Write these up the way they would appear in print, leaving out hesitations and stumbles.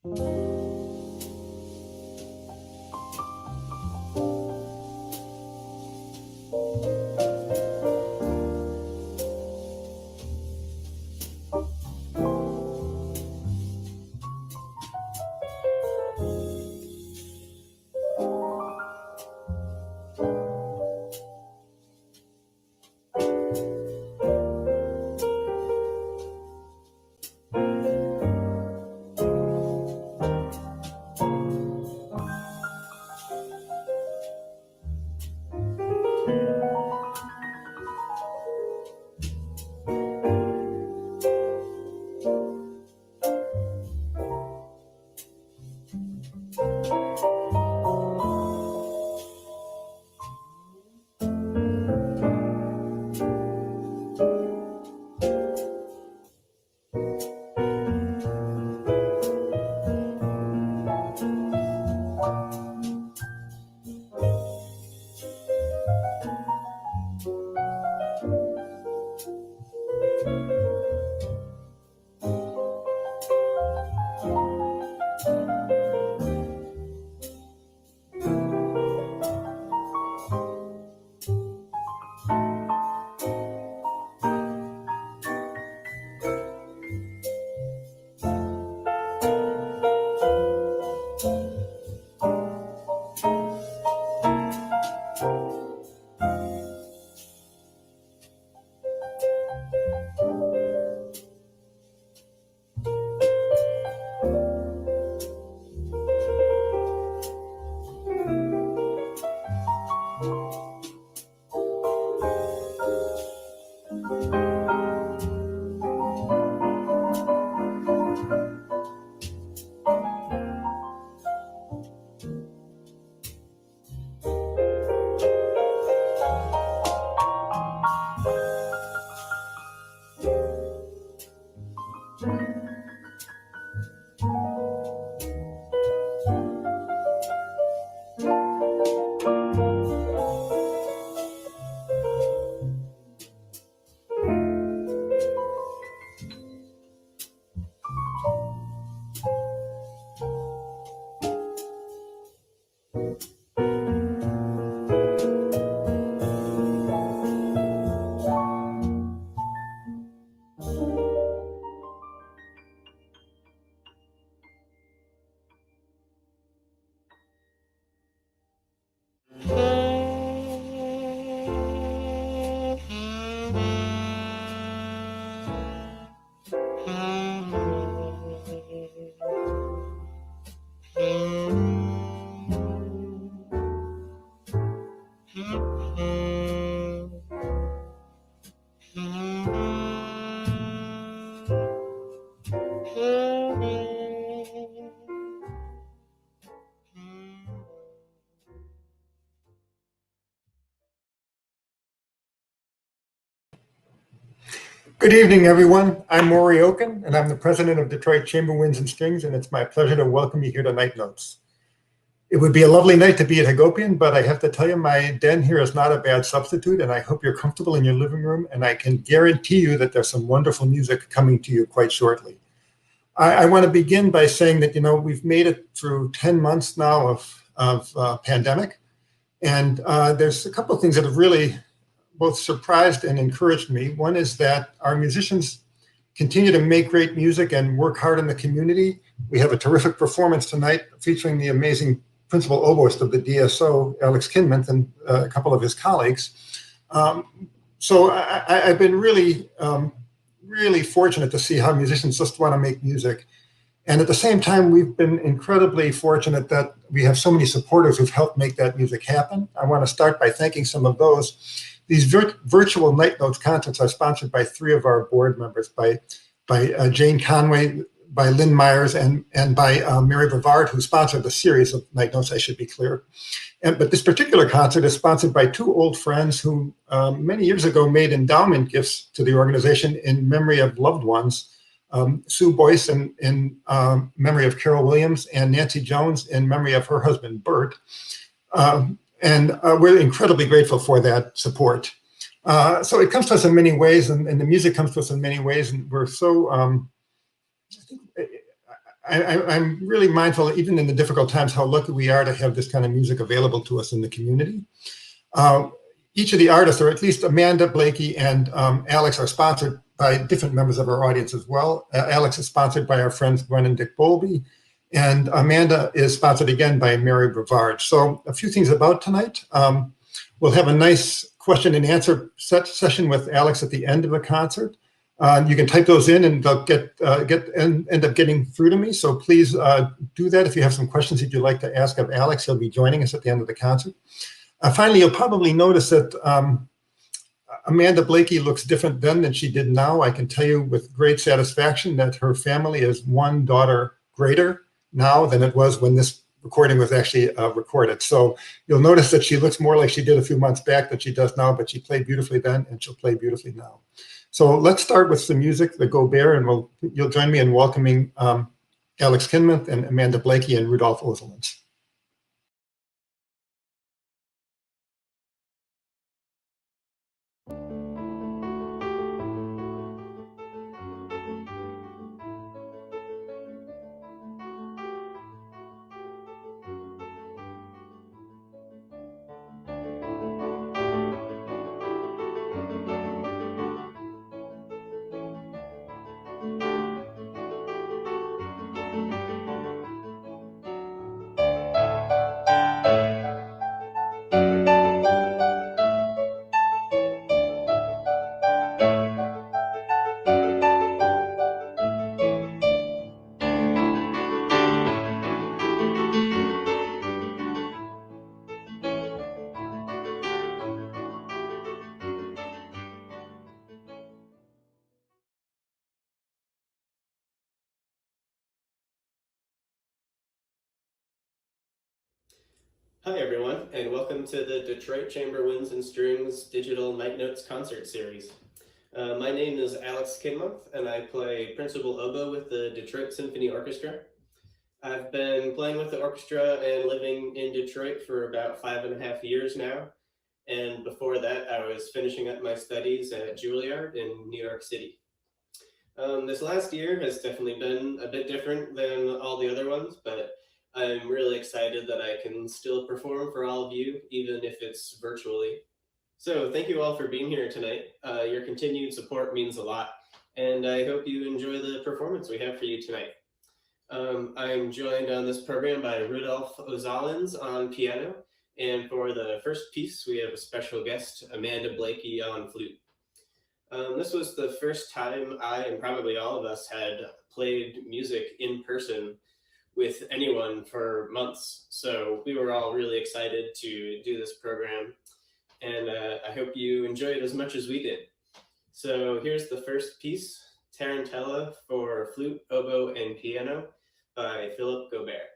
Good evening, everyone. I'm Maury Oken, and I'm the president of Detroit Chamber Winds and Strings, and it's my pleasure to welcome you here to Nightnotes. It would be a lovely night to be at Hagopian, but I have to tell you, my den here is not a bad substitute, and I hope you're comfortable in your living room, and I can guarantee you that there's some wonderful music coming to you quite shortly. I want to begin by saying that, we've made it through 10 months now of pandemic, and there's a couple of things that have really both surprised and encouraged me. One is that our musicians continue to make great music and work hard in the community. We have a terrific performance tonight featuring the amazing principal oboist of the DSO, Alex Kinmonth, and a couple of his colleagues. So I've been really fortunate to see how musicians just want to make music. And at the same time, we've been incredibly fortunate that we have so many supporters who've helped make that music happen. I want to start by thanking some of those. These virtual Nightnotes concerts are sponsored by 3 of our board members, by Jane Conway, by Lynn Myers, and by Mary Brevard, who sponsored the series of Nightnotes, I should be clear. But this particular concert is sponsored by 2 old friends who many years ago made endowment gifts to the organization in memory of loved ones, Sue Boyce in memory of Carol Williams, and Nancy Jones in memory of her husband, Bert. And we're incredibly grateful for that support. So it comes to us in many ways, and the music comes to us in many ways, and we're so, I'm really mindful, even in the difficult times, how lucky we are to have this kind of music available to us in the community. Each of the artists, or at least Amanda, Blaikie, and Alex, are sponsored by different members of our audience as well. Alex is sponsored by our friends Gwen and Dick Bowlby, and Amanda is sponsored again by Mary Brevard. So a few things about tonight. We'll have a nice question and answer session with Alex at the end of the concert. You can type those in and they'll end up getting through to me. So please do that if you have some questions that you'd like to ask of Alex. He'll be joining us at the end of the concert. Finally, you'll probably notice that Amanda Blaikie looks different then than she did now. I can tell you with great satisfaction that her family is one daughter greater now than it was when this recording was actually recorded. So you'll notice that she looks more like she did a few months back than she does now, but she played beautifully then and she'll play beautifully now. So let's start with some music, the Gaubert, and you'll join me in welcoming Alex Kinmonth and Amanda Blaikie and Rudolf Ozolins. Hi everyone, and welcome to the Detroit Chamber Winds and Strings Digital Nightnotes concert series. My name is Alex Kinmonth, and I play principal oboe with the Detroit Symphony Orchestra. I've been playing with the orchestra and living in Detroit for about 5.5 years now, and before that I was finishing up my studies at Juilliard in New York City. This last year has definitely been a bit different than all the other ones, but I'm really excited that I can still perform for all of you, even if it's virtually. So thank you all for being here tonight. Your continued support means a lot, and I hope you enjoy the performance we have for you tonight. I'm joined on this program by Rudolf Ozolins on piano, and for the first piece, we have a special guest, Amanda Blaikie on flute. This was the first time I and probably all of us had played music in person with anyone for months. So we were all really excited to do this program, and I hope you enjoy it as much as we did. So here's the first piece, Tarentelle for flute, oboe, and piano by Philip Gaubert.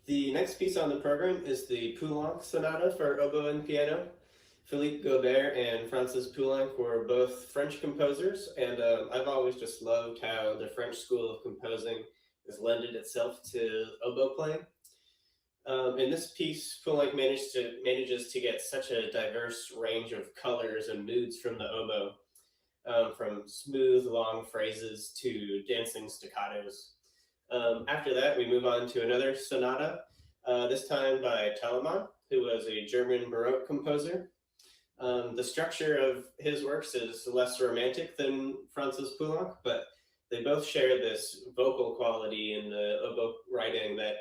The next piece on the program is the Poulenc Sonata for oboe and piano. Philippe Gaubert and Francis Poulenc were both French composers, and I've always just loved how the French school of composing has lended itself to oboe playing. In this piece, Poulenc manages to get such a diverse range of colors and moods from the oboe, from smooth, long phrases to dancing staccatos. After that, we move on to another sonata, this time by Telemann, who was a German Baroque composer. The structure of his works is less romantic than Francis Poulenc, but they both share this vocal quality in the oboe writing that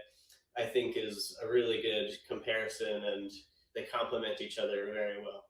I think is a really good comparison, and they complement each other very well.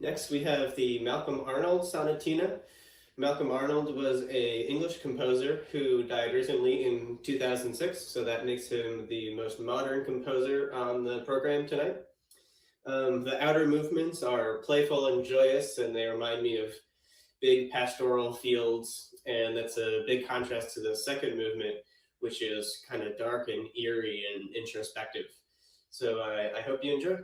Next, we have the Malcolm Arnold Sonatina. Malcolm Arnold was a English composer who died recently in 2006, so that makes him the most modern composer on the program tonight. The outer movements are playful and joyous, and they remind me of big pastoral fields, and that's a big contrast to the second movement, which is kind of dark and eerie and introspective. So I hope you enjoy.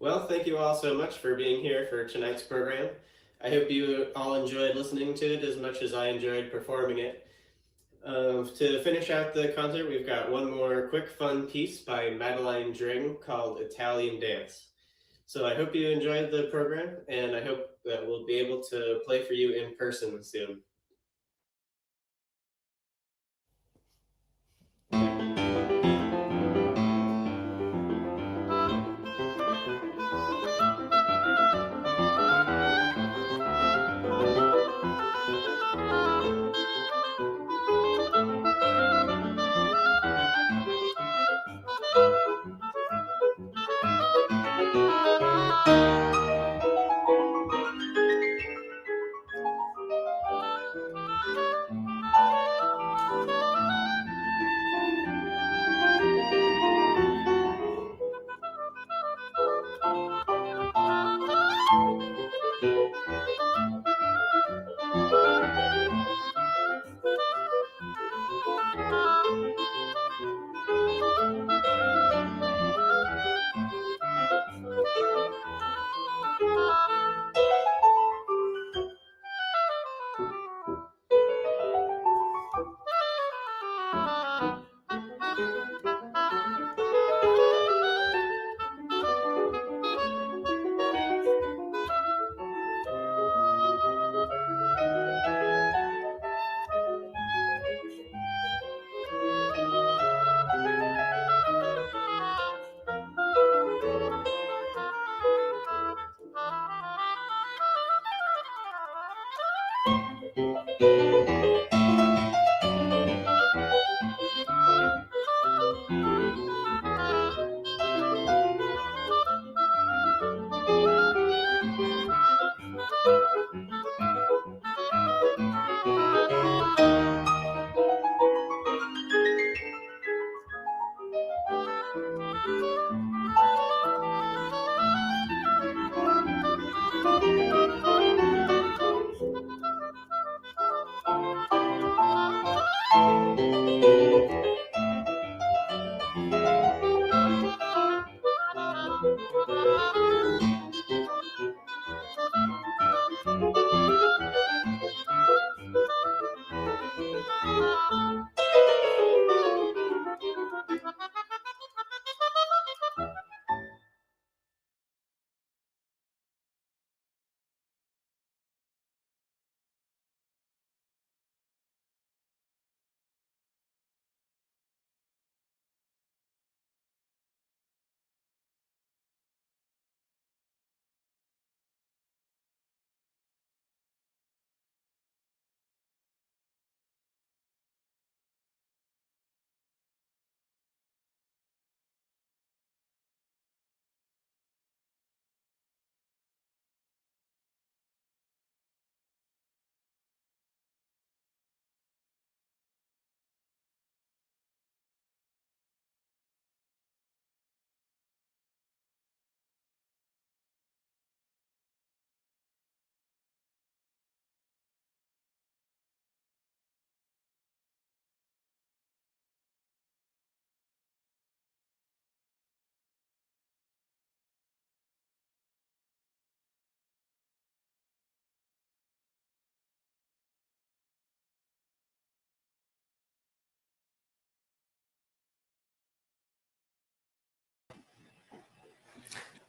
Well, thank you all so much for being here for tonight's program. I hope you all enjoyed listening to it as much as I enjoyed performing it. To finish out the concert, we've got one more quick fun piece by Madeline Dring called Italian Dance. So I hope you enjoyed the program, and I hope that we'll be able to play for you in person soon.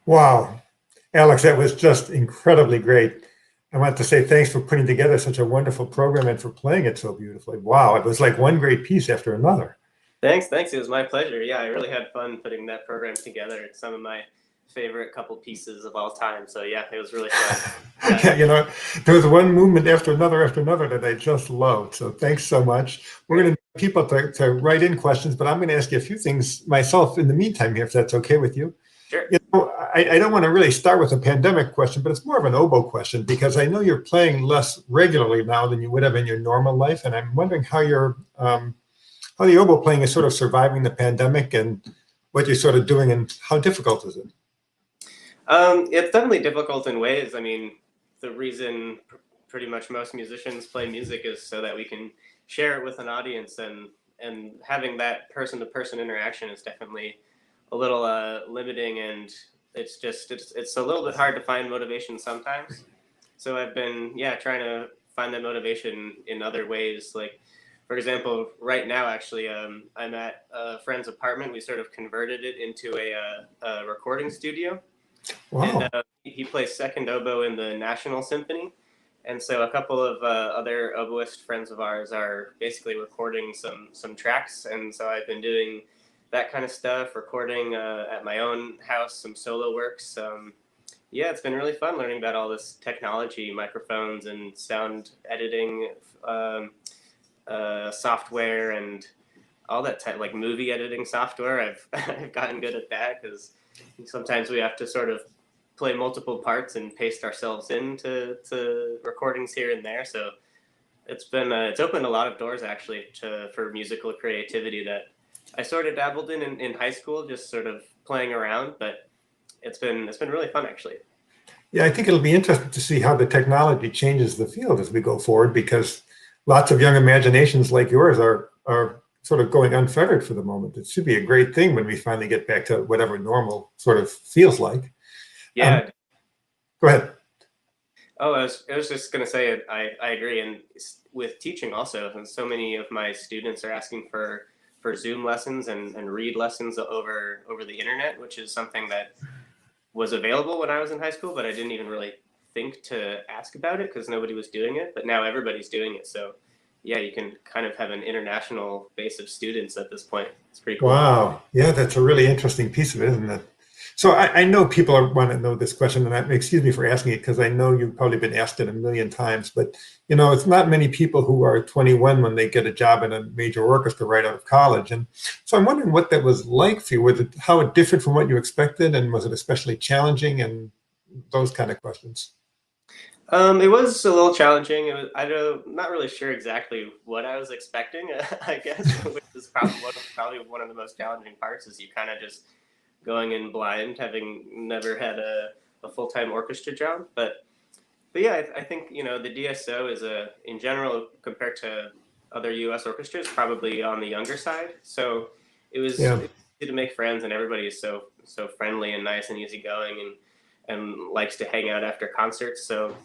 Wow. Alex, that was just incredibly great. I want to say thanks for putting together such a wonderful program and for playing it so beautifully. Wow, it was like one great piece after another. Thanks. It was my pleasure. Yeah, I really had fun putting that program together. It's some of my favorite couple pieces of all time. So yeah, it was really fun. Yeah, there was one movement after another that I just loved. So thanks so much. We're going to need people to write in questions, but I'm going to ask you a few things myself in the meantime here, if that's okay with you. Sure. I don't want to really start with a pandemic question, but it's more of an oboe question because I know you're playing less regularly now than you would have in your normal life, and I'm wondering how how the oboe playing is sort of surviving the pandemic and what you're sort of doing and how difficult is it? It's definitely difficult in ways. I mean, the reason pretty much most musicians play music is so that we can share it with an audience, and having that person-to-person interaction is definitely a little limiting, and it's a little bit hard to find motivation sometimes. So I've been trying to find that motivation in other ways. Like, for example, right now actually, I'm at a friend's apartment. We sort of converted it into a recording studio. Wow. And he plays second oboe in the National Symphony. And so a couple of other oboist friends of ours are basically recording some tracks. And so I've been doing that kind of stuff, recording at my own house, some solo works. Yeah, it's been really fun learning about all this technology, microphones and sound editing software and all that like movie editing software. I've gotten good at that because sometimes we have to sort of play multiple parts and paste ourselves into recordings here and there. So it's opened a lot of doors actually for musical creativity that I sort of dabbled in high school, just sort of playing around. But it's been really fun actually. Yeah, I think it'll be interesting to see how the technology changes the field as we go forward because lots of young imaginations like yours are sort of going unfettered for the moment. It should be a great thing when we finally get back to whatever normal sort of feels like. Yeah. Go ahead. Oh, I was just going to say, I agree. And with teaching also, and so many of my students are asking for Zoom lessons and read lessons over the internet, which is something that was available when I was in high school, but I didn't even really think to ask about it because nobody was doing it. But now everybody's doing it. So yeah, you can kind of have an international base of students at this point. It's pretty cool. Wow. Yeah, that's a really interesting piece of it, isn't it? So I know people want to know this question, and excuse me for asking it because I know you've probably been asked it a million times, but it's not many people who are 21 when they get a job in a major orchestra right out of college. And so I'm wondering what that was like for you, how it differed from what you expected, and was it especially challenging, and those kind of questions. It was a little challenging. I'm not really sure exactly what I was expecting, I guess, which is probably one of the most challenging parts is you kind of just going in blind, having never had a full-time orchestra job. But yeah, I think, the DSO is in general, compared to other US orchestras, probably on the younger side. So it was easy to make friends, and everybody is so friendly and nice and easygoing and likes to hang out after concerts. So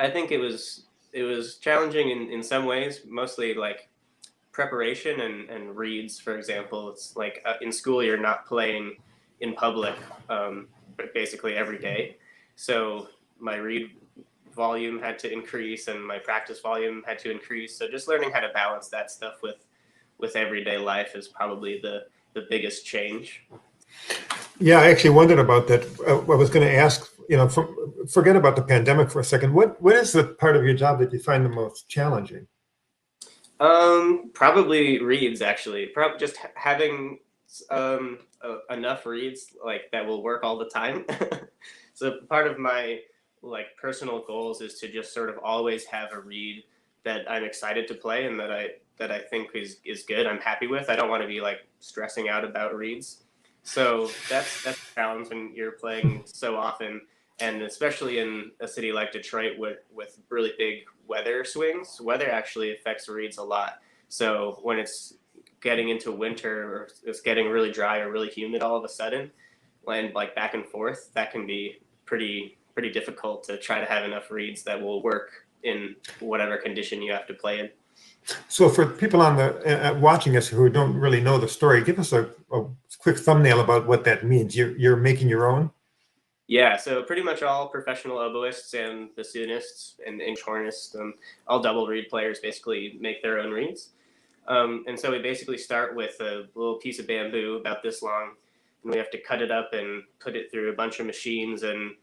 I think it was challenging in some ways, mostly like preparation and reads, for example. It's like in school you're not playing in public basically every day, so my read volume had to increase and my practice volume had to increase. So just learning how to balance that stuff with everyday life is probably the biggest change. Yeah, I actually wondered about that. I was going to ask, forget about the pandemic for a second. What is the part of your job that you find the most challenging? Probably reads actually. Probably just having enough reads like that will work all the time. So part of my like personal goals is to just sort of always have a read that I'm excited to play and that I think is good. I'm happy with. I don't want to be like stressing out about reads. So that's a challenge when you're playing so often, and especially in a city like Detroit with really big weather swings. Weather actually affects reeds a lot. So when it's getting into winter or it's getting really dry or really humid all of a sudden, and like back and forth, that can be pretty difficult to try to have enough reeds that will work in whatever condition you have to play in. So for people on the watching us who don't really know the story, give us a quick thumbnail about what that means. You're making your own? Yeah, so pretty much all professional oboists and bassoonists and hornists, all double reed players basically make their own reeds. And so we basically start with a little piece of bamboo about this long, and we have to cut it up and put it through a bunch of machines and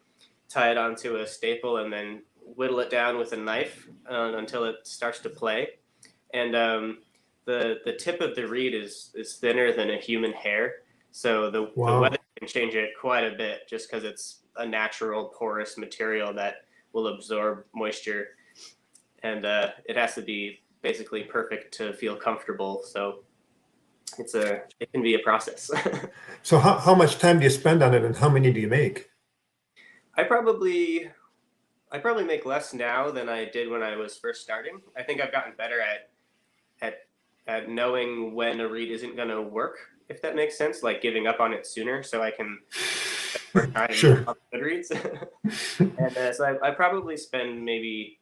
tie it onto a staple, and then whittle it down with a knife until it starts to play. And the tip of the reed is thinner than a human hair, so the weather can change it quite a bit just because it's a natural porous material that will absorb moisture, and it has to be basically perfect to feel comfortable. So it can be a process. So how much time do you spend on it, and how many do you make? I probably make less now than I did when I was first starting. I think I've gotten better at knowing when a reed isn't going to work, if that makes sense, like giving up on it sooner so I can spend more time on good reeds. And so I probably spend maybe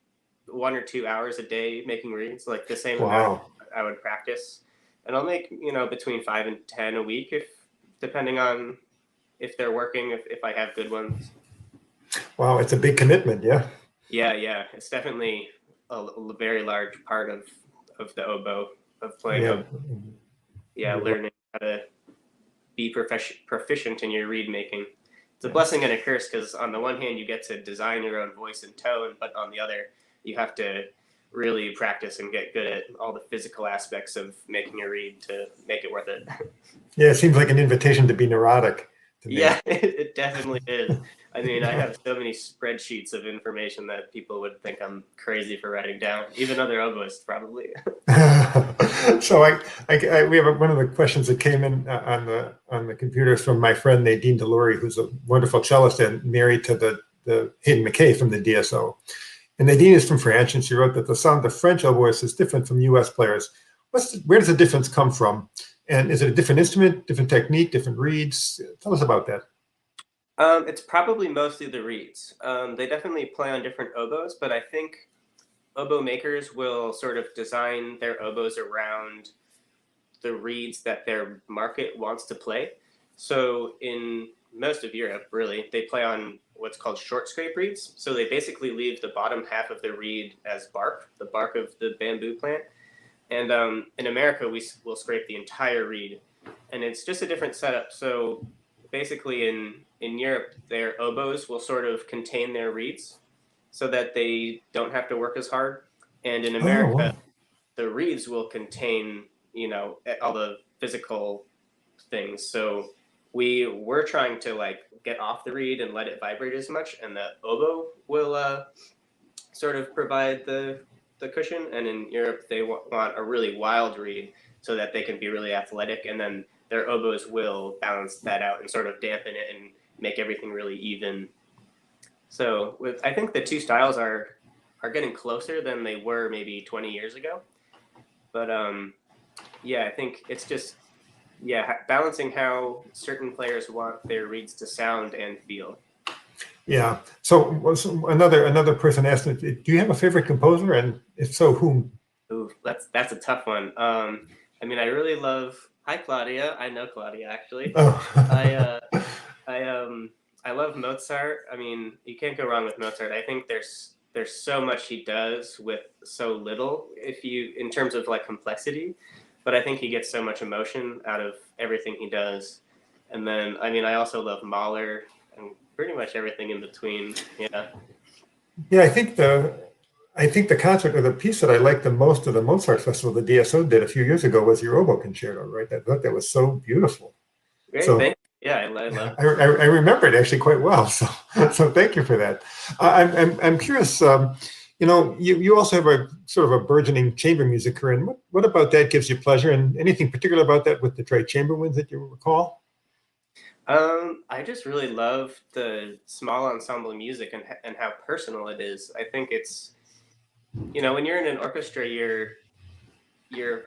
1 or 2 hours a day making reeds, like the same amount I would practice. And I'll make, between 5 and 10 a week, depending on if they're working, if I have good ones. Wow, it's a big commitment, yeah. Yeah. It's definitely a very large part of the oboe, of playing oboe. Yeah, learning how to be proficient in your reed making. It's a blessing and a curse, because on the one hand you get to design your own voice and tone, but on the other you have to really practice and get good at all the physical aspects of making a reed to make it worth it. Yeah, it seems like an invitation to be neurotic. Yeah, it definitely is. I mean, I have so many spreadsheets of information that people would think I'm crazy for writing down, even other oboists probably. So we have one of the questions that came in on the computer from my friend Nadine Delory, who's a wonderful cellist and married to the Hayden McKay from the DSO. And Nadine is from France, and she wrote that the sound of French oboists is different from U.S. players. Where does the difference come from? And is it a different instrument, different technique, different reeds? Tell us about that. It's probably mostly the reeds. They definitely play on different oboes, but I think oboe makers will sort of design their oboes around the reeds that their market wants to play. So in most of Europe, really, they play on what's called short scrape reeds. So they basically leave the bottom half of the reed as bark, the bark of the bamboo plant. And in America, we will scrape the entire reed, and it's just a different setup. So basically in Europe, their oboes will sort of contain their reeds so that they don't have to work as hard. And in America, the reeds will contain, all the physical things. So we're trying to get off the reed and let it vibrate as much, and the oboe will sort of provide the cushion. And in Europe, they want a really wild reed so that they can be really athletic, and then their oboes will balance that out and sort of dampen it and make everything really even. So I think the two styles are getting closer than they were maybe 20 years ago. But I think it's just balancing how certain players want their reeds to sound and feel. Yeah. So another person asked, do you have a favorite composer, and if so, whom? Ooh, that's a tough one. I mean, I really love. Hi, Claudia. I know Claudia actually. I love Mozart. I mean, you can't go wrong with Mozart. I think there's so much he does with so little, in terms of complexity. But I think he gets so much emotion out of everything he does. And then, I mean, I also love Mahler and pretty much everything in between. Yeah. Yeah, I think the concert, or the piece that I liked the most of the Mozart Festival the DSO did a few years ago was your oboe concerto, right? I thought that was so beautiful. Great, thank you. Yeah, I love it. I remember it actually quite well. So thank you for that. I'm curious. You also have a sort of a burgeoning chamber music career. And what about that gives you pleasure? And anything particular about that with Detroit Chamber Winds that you recall? I just really love the small ensemble music and how personal it is. I think it's, when you're in an orchestra, you're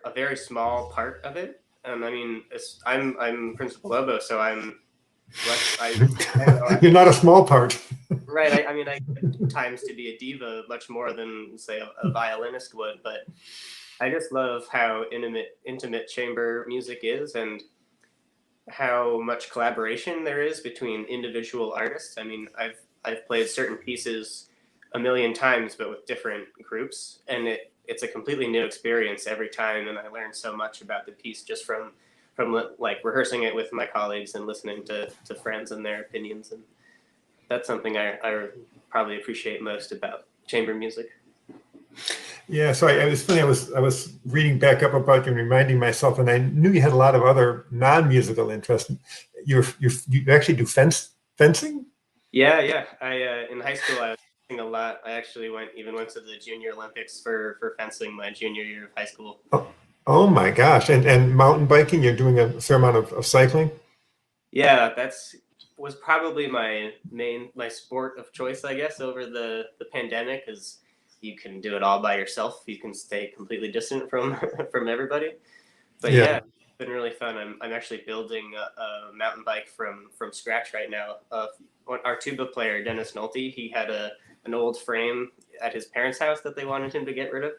a very small part of it. I mean, I'm principal oboe, so you're not a small part. Right. I mean, I get times to be a diva much more than, say, a violinist would. But I just love how intimate chamber music is, and how much collaboration there is between individual artists. I mean, I've played certain pieces a million times, but with different groups, and it's a completely new experience every time, and I learn so much about the piece just from like rehearsing it with my colleagues and listening to friends and their opinions, and that's something I probably appreciate most about chamber music. Yeah, so it was funny. I was reading back up about you and reminding myself, and I knew you had a lot of other non-musical interests. You actually do fencing? Yeah. I in high school I was fencing a lot. I actually went to the Junior Olympics for fencing my junior year of high school. Oh my gosh! And mountain biking? You're doing a fair amount of cycling? Yeah, that's was probably my sport of choice, I guess, over the pandemic, because you can do it all by yourself. You can stay completely distant from from everybody. But yeah, Yeah. it's been really fun. I'm actually building a mountain bike from scratch right now. Our tuba player Dennis Nolte, he had an old frame at his parents' house that they wanted him to get rid of.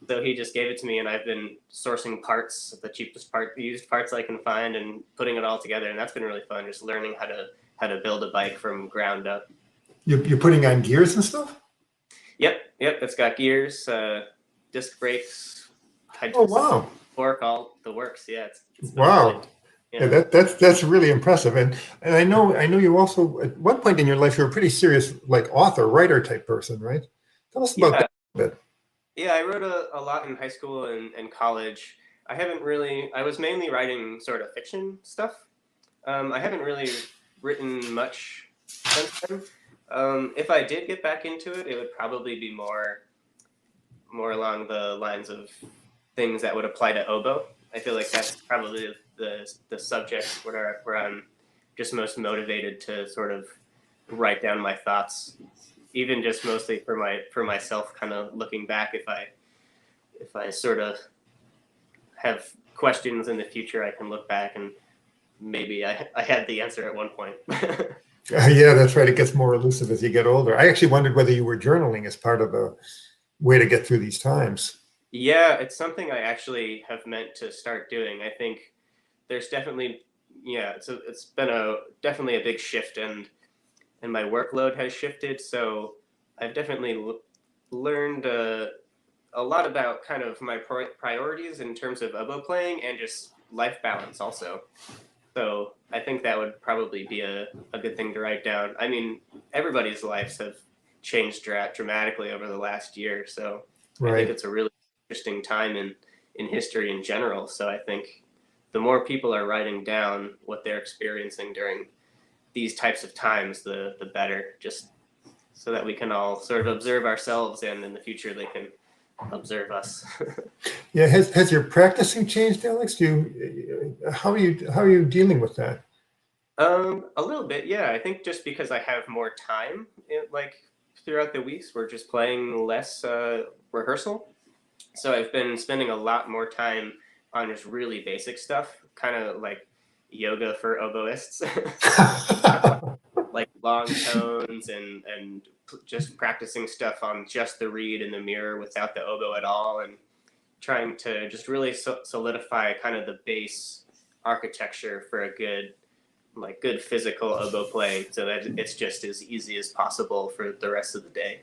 So he just gave it to me, and I've been sourcing parts, used parts I can find, and putting it all together. And that's been really fun, just learning how to build a bike from ground up. You're putting on gears and stuff? Yep. It's got gears, disc brakes, Oh wow! torque, all the works. Yeah, it's been Wow. really, Yeah, that's really impressive. And I know you also at one point in your life you were a pretty serious like author, writer type person, right? Tell us about yeah. that a bit. Yeah, I wrote a lot in high school and college. I was mainly writing sort of fiction stuff. I haven't really written much since then. If I did get back into it, it would probably be more along the lines of things that would apply to oboe. I feel like that's probably the subject where I'm just most motivated to sort of write down my thoughts, even just mostly for myself, kind of looking back. If I sort of have questions in the future, I can look back and maybe I had the answer at one point. Yeah, that's right. It gets more elusive as you get older. I actually wondered whether you were journaling as part of a way to get through these times. Yeah, it's something I actually have meant to start doing. I think there's definitely, yeah, it's been definitely a big shift, and my workload has shifted. So I've definitely learned a lot about kind of my priorities in terms of oboe playing and just life balance also. So I think that would probably be a good thing to write down. I mean, everybody's lives have changed dramatically over the last year. So I think Right. it's a really interesting time in history in general. So I think the more people are writing down what they're experiencing during these types of times, the better, just so that we can all sort of observe ourselves, and in the future they can observe us. Yeah. Has your practicing changed, Alex? How are you dealing with that? A little bit, yeah. I think just because I have more time, like throughout the weeks, we're just playing less rehearsal. So I've been spending a lot more time on just really basic stuff, kind of like yoga for oboists, like long tones and just practicing stuff on just the reed in the mirror without the oboe at all, and trying to just really solidify kind of the base architecture for a good physical oboe playing, so that it's just as easy as possible for the rest of the day.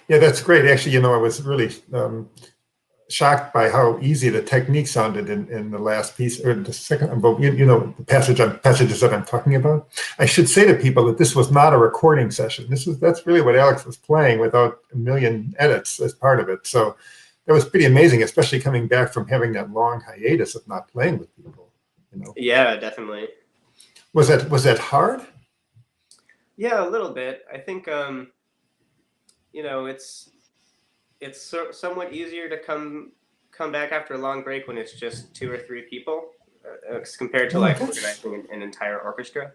Yeah, that's great. Actually, I was really shocked by how easy the technique sounded in the last piece or the second. But the passages that I'm talking about. I should say to people that this was not a recording session. That's really what Alex was playing without a million edits as part of it. So that was pretty amazing, especially coming back from having that long hiatus of not playing with people. Yeah, definitely. Was that hard? Yeah, a little bit. I think somewhat easier to come back after a long break when it's just two or three people, as compared to Oh, like that's organizing an entire orchestra.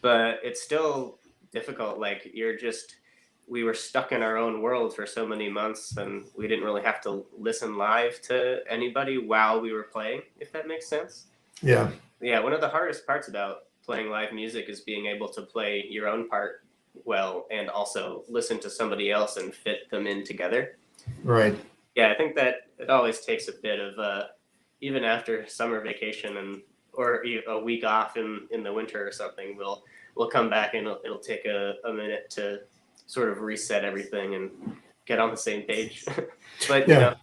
But it's still difficult. Like we were stuck in our own world for so many months, and we didn't really have to listen live to anybody while we were playing, if that makes sense. yeah. Yeah, one of the hardest parts about playing live music is being able to play your own part well and also listen to somebody else and fit them in together. Right. Yeah, I think that it always takes a bit of even after summer vacation or a week off in the winter or something, we'll come back and it'll take a minute to sort of reset everything and get on the same page. But, Yeah.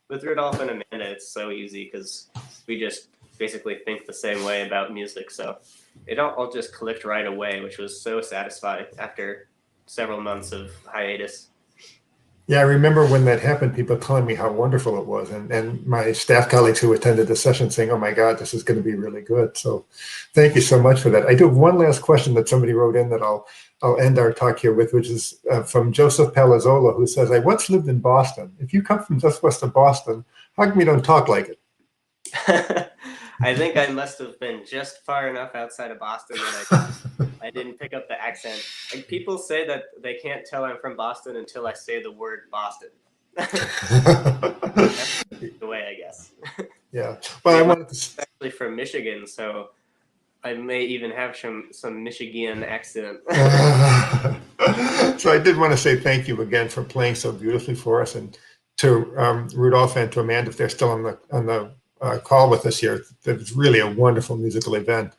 with Rudolf and Amanda, it's so easy because we just basically think the same way about music. So it all just clicked right away, which was so satisfying after several months of hiatus. Yeah, I remember when that happened, people telling me how wonderful it was, and my staff colleagues who attended the session saying, "Oh my God, this is going to be really good." So, thank you so much for that. I do have one last question that somebody wrote in that I'll end our talk here with, which is from Joseph Palazzola, who says, "I once lived in Boston. If you come from just west of Boston, how come you don't talk like it?" I think I must have been just far enough outside of Boston that I didn't pick up the accent. Like, people say that they can't tell I'm from Boston until I say the word Boston. That's the way, I guess. Yeah. Well, I wanted to. Actually from Michigan, so I may even have some Michigan accent. So I did want to say thank you again for playing so beautifully for us, and to Rudolf and to Amanda if they're still on the call with us here. It was really a wonderful musical event.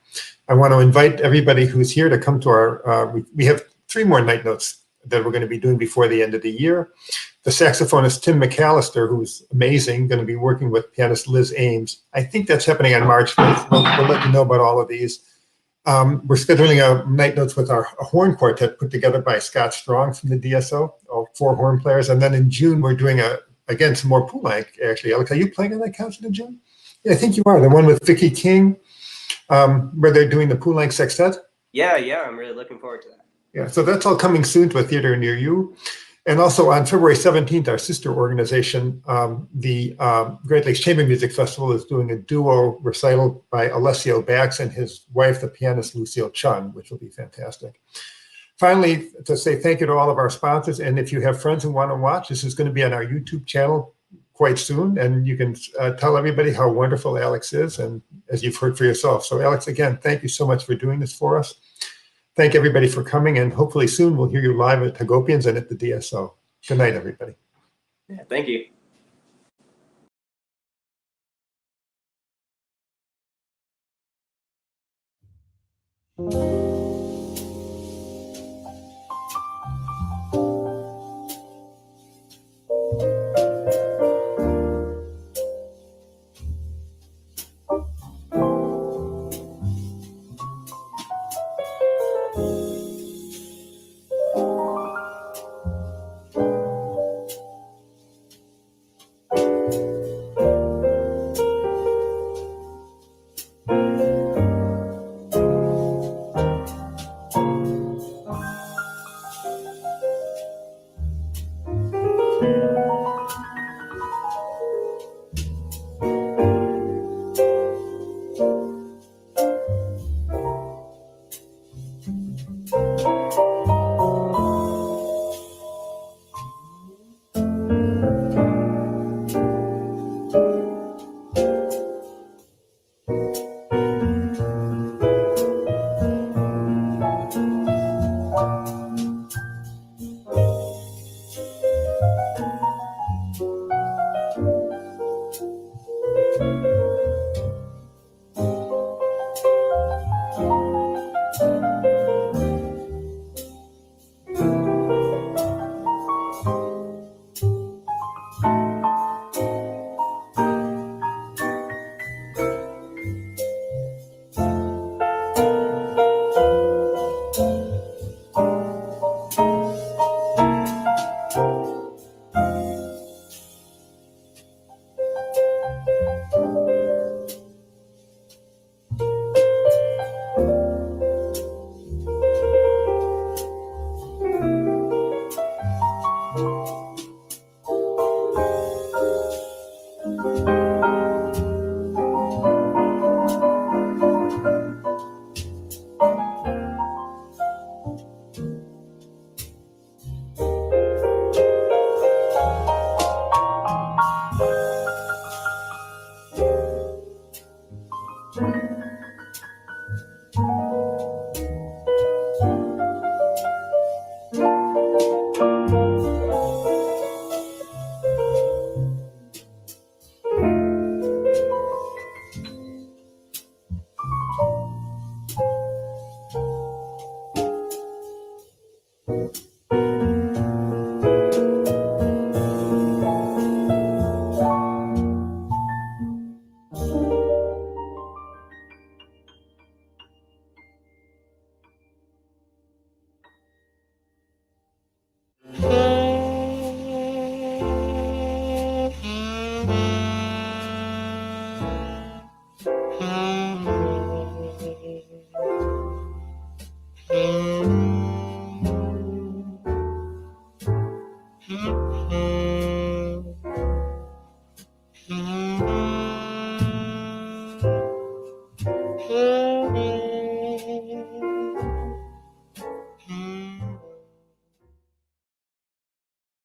I want to invite everybody who's here to come to our. We have 3 more night notes that we're going to be doing before the end of the year. The saxophonist Tim McAllister, who's amazing, going to be working with pianist Liz Ames. I think that's happening on March 5th. We'll let you know about all of these. We're scheduling a night notes with a horn quartet put together by Scott Strong from the DSO, all 4 horn players. And then in June, we're doing again some more Poulenc. Actually, Alex, are you playing on that concert in June? Yeah, I think you are. The one with Vicky King, where they're doing the Poulenc sextet. Yeah, I'm really looking forward to that. Yeah, so that's all coming soon to a theater near you. And also on February 17th, our sister organization, the Great Lakes Chamber Music Festival, is doing a duo recital by Alessio Bax and his wife, the pianist Lucille Chung, which will be fantastic. Finally, to say thank you to all of our sponsors. And if you have friends who want to watch, this is going to be on our YouTube channel quite soon. And you can tell everybody how wonderful Alex is, and as you've heard for yourself. So Alex, again, thank you so much for doing this for us. Thank everybody for coming, and hopefully soon we'll hear you live at Hagopians and at the DSO. Good night, everybody. Yeah, thank you. Thank you.